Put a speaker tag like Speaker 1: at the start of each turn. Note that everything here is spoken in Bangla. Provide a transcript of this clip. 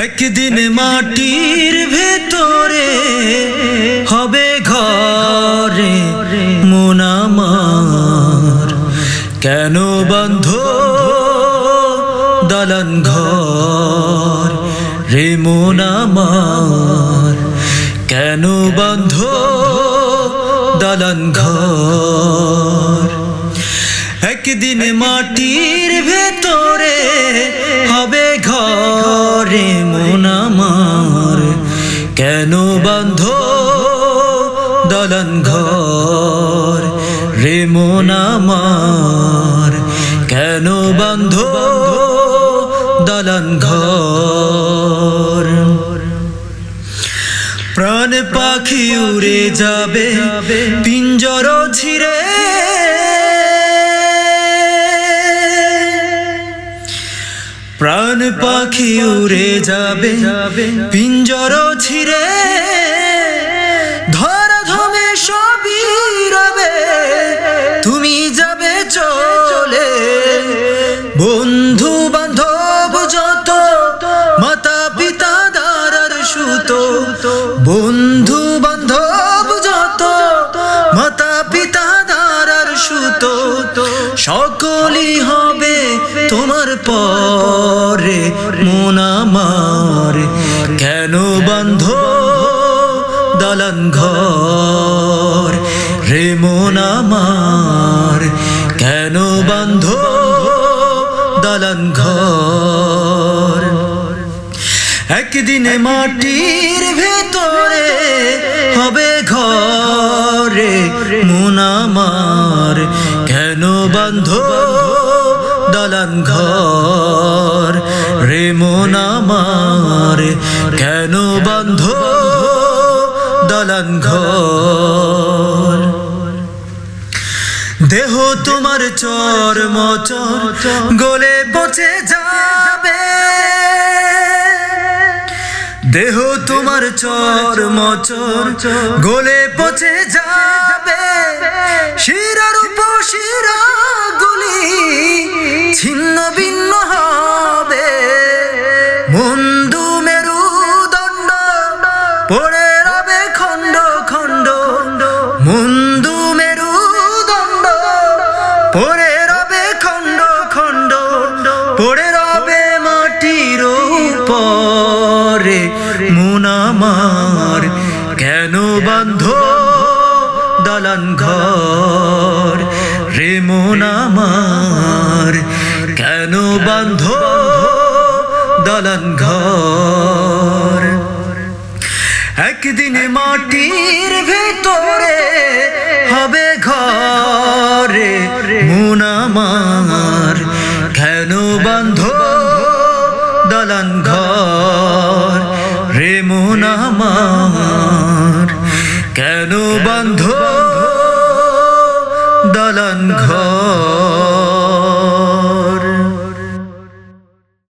Speaker 1: একদিন মাটির ভেতরে হবে ঘরে মন আমার, কেন বন্ধ দালান ঘর রে মন আমার, কেন বন্ধ দালান ঘর। একদিন মাটির ভেতরে হবে ঘরে মন আমার, কেন বন্ধ দালান ঘর রে মন আমার, কেন বন্ধ দালান ঘর। প্রাণ পাখি উড়ে যাবে পিঞ্জর ছিঁড়ে, প্রাণ পাখি উড়ে যাবে পিঞ্জর ছিঁড়ে, ধরাধামে সবই রবে তুমি যাবে চলে। বন্ধু বান্ধব যত মাতা পিতা দারার সুত, বন্ধু বান্ধব যত মাতা পিতা দারার সুত, সকলই হবে তোমার পরে মন আমার, কেন বন্ধ দালান ঘর রে মন আমার, কেন বন্ধ দালান ঘর। একদিন মাটির ভেতরে হবে ঘরে মন আমার, কেন বন্ধ দালান ঘর রে মন আমার, কেন বন্ধ দালান ঘর। দেহ তোমার চর্ম গলে পচে যাবে, দেহ তোমার চর্ম গলে পচে যাবে, শিরার উপশিরা গুলি ছিন্ন ভিন্ন হবে, বন্ধু মেরুদণ্ড পড়ে রবে খণ্ড খণ্ড, বন্ধু মেরুদণ্ড পড়ে রবে খণ্ড খণ্ড, পড়ে রবে মাটির উপরে মন আমার, কেন বন্ধ দালান ঘর রে মন আমার, কেন বন্ধ দালান ঘর। একদিন মাটির ভেতরে হবে ঘরে মন আমার, কেন বন্ধ দালান ঘর রে মন আমার, কেন বন্ধ দালান ঘর।